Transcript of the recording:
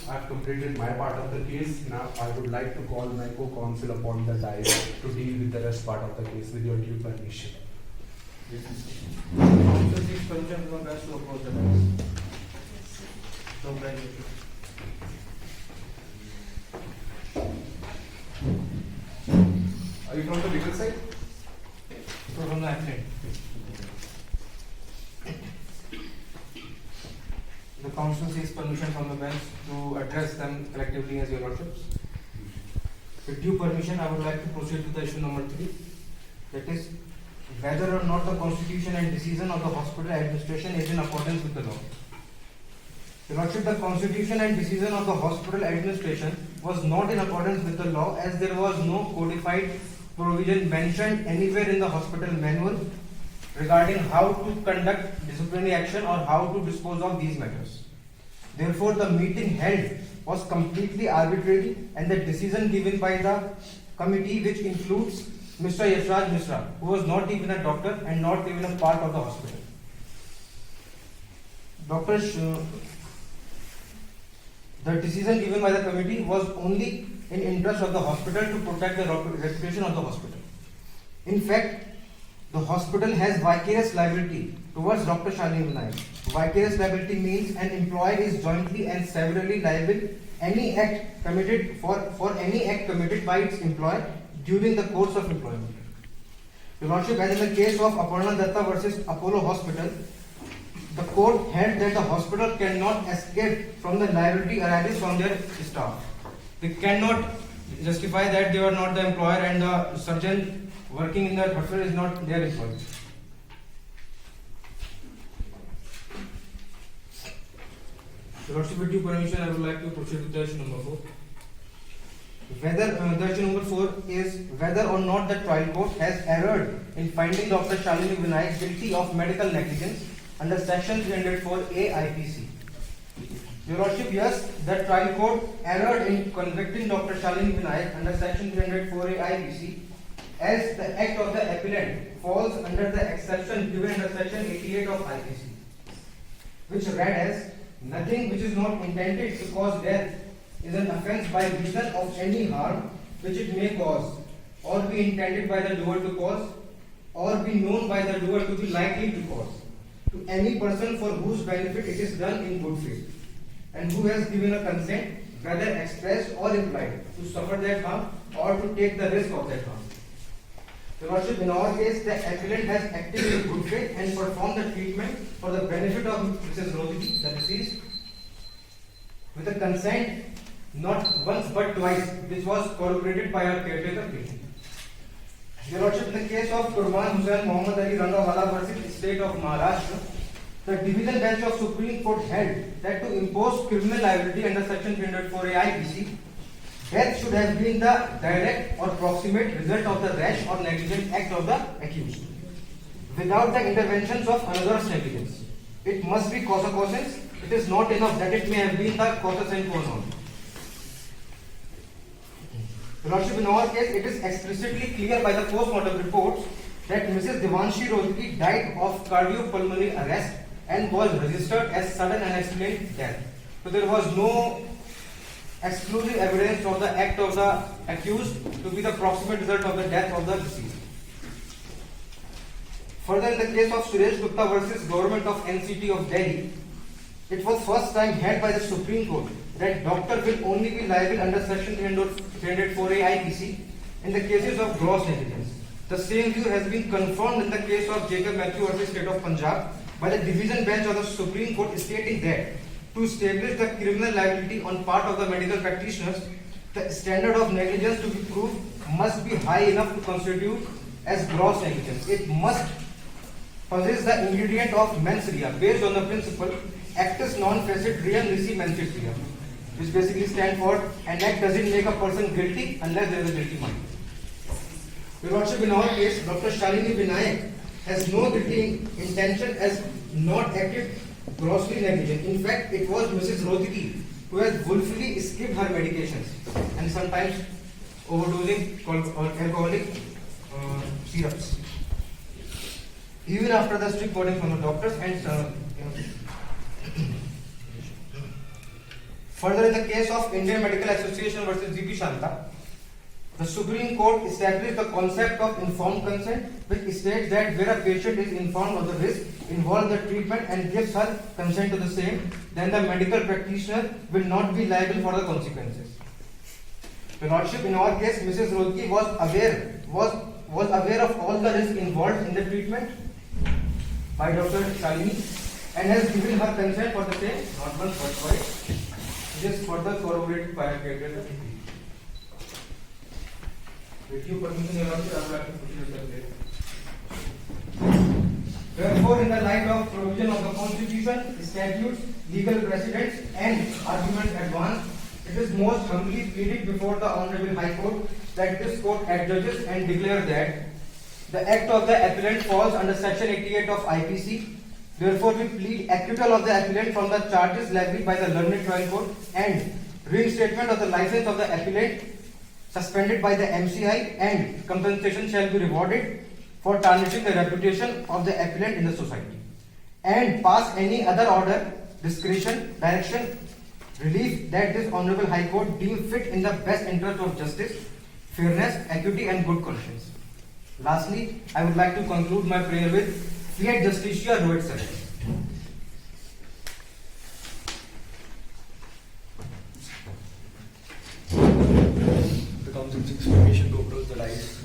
I've completed my part of the case. Now I would like to call my co-counsel upon the dais to deal with the rest part of the case with your due permission. Counsel seeks permission from the bench to approach the bench. Don't write it. Are you from the legal side? So from the applicant. The counsel seeks permission from the bench to address them collectively as your lordships. With due permission, I would like to proceed to the issue number 3. That is, whether or not the constitution and decision of the hospital administration is in accordance with the law. Your lordship, the constitution and decision of the hospital administration was not in accordance with the law, as there was no codified provision mentioned anywhere in the hospital manual regarding how to conduct disciplinary action or how to dispose of these matters. Therefore, the meeting held was completely arbitrary, and the decision given by the committee, which includes Mr. Yashraj Mishra, who was not even a doctor and not even a part of the hospital. The decision given by the committee was only in interest of the hospital to protect the reputation of the hospital. In fact, the hospital has vicarious liability towards Dr. Shalini Vinayak. Vicarious liability means an employee is jointly and severally liable any act committed for any act committed by its employer during the course of employment. Your Lordship, as in the case of Aparna Datta versus Apollo Hospital, the court held that the hospital cannot escape from the liability arising from their staff. They cannot justify that they are not the employer and the surgeon working in the hospital is not their employee. Your Lordship, with due permission, I would like to proceed with the issue number 4. The issue number 4 is whether or not the trial court has erred in finding Dr. Shalini Vinayak guilty of medical negligence under section 304A IPC. Your Lordship, yes, the trial court erred in convicting Dr. Shalini Vinayak under section 304A IPC, as the act of the appellant falls under the exception given under section 88 of IPC, which read as nothing which is not intended to cause death is an offence by reason of any harm which it may cause, or be intended by the doer to cause, or be known by the doer to be likely to cause, to any person for whose benefit it is done in good faith, and who has given a consent, whether expressed or implied, to suffer that harm or to take the risk of that harm. Your Lordship, in our case, the appellant has acted in good faith and performed the treatment for the benefit of Mrs. Rodigi, the deceased, with a consent not once but twice, which was corroborated by our caretaker patient. Your Lordship, in the case of Kurban Hussain Muhammad Ali Rangawala versus State of Maharashtra, the division bench of Supreme Court held that to impose criminal liability under section 304A IPC, death should have been the direct or proximate result of the rash or negligent act of the accused, without the interventions of another's negligence. It must be causa causens. It is not enough that it may have been the causa sine qua non. Your Lordship, in our case, it is explicitly clear by the post-mortem reports that Mrs. Devanshi Rodigi died of cardiopulmonary arrest and was registered as sudden unexplained death. So there was no exclusive evidence of the act of the accused to be the proximate result of the death of the deceased. Further, in the case of Suresh Gupta versus Government of NCT of Delhi, it was first time held by the Supreme Court that doctor will only be liable under section 304A IPC in the cases of gross negligence. The same view has been confirmed in the case of Jacob Matthew versus State of Punjab by the division bench of the Supreme Court, stating that to establish the criminal liability on part of the medical practitioners, the standard of negligence to be proved must be high enough to constitute as gross negligence. It must possess the ingredient of mens rea based on the principle actus non facit reum nisi mens rea, which basically stand for an act doesn't make a person guilty unless there is a guilty mind. Your Lordship, in our case, Dr. Shalini Vinayak has no guilty intention as not acted grossly negligent. In fact, it was Mrs. Rodigi who has willfully skipped her medications and sometimes overdosing alcoholic syrups, even after the strict wording from the doctors and Further, in the case of Indian Medical Association versus GP Shanta, the Supreme Court established the concept of informed consent, which states that where a patient is informed of the risk involved in the treatment and gives her consent to the same, then the medical practitioner will not be liable for the consequences. Your Lordship, in our case, Mrs. Rodki was aware of all the risks involved in the treatment by Dr. Shalini and has given her consent for the same, not once but twice. It is further corroborated by a category. With your permission, Your Lordship, I would like to proceed with the case. Therefore, in the light of provision of the Constitution, statutes, legal precedents, and arguments advanced, it is most humbly pleaded before the Honorable High Court that this court adjudges and declare that the act of the appellant falls under Section 88 of IPC. Therefore, we plead acquittal of the appellant from the charges levied by the learned trial court and reinstatement of the license of the appellant suspended by the MCI, and compensation shall be rewarded for tarnishing the reputation of the appellant in the society, and pass any other order, discretion, direction, relief that this Honorable High Court deem fit in the best interest of justice, fairness, equity, and good conscience. Lastly, I would like to conclude my prayer with Fiat Justitia Roet Salus. 2006 permission to approach the dice.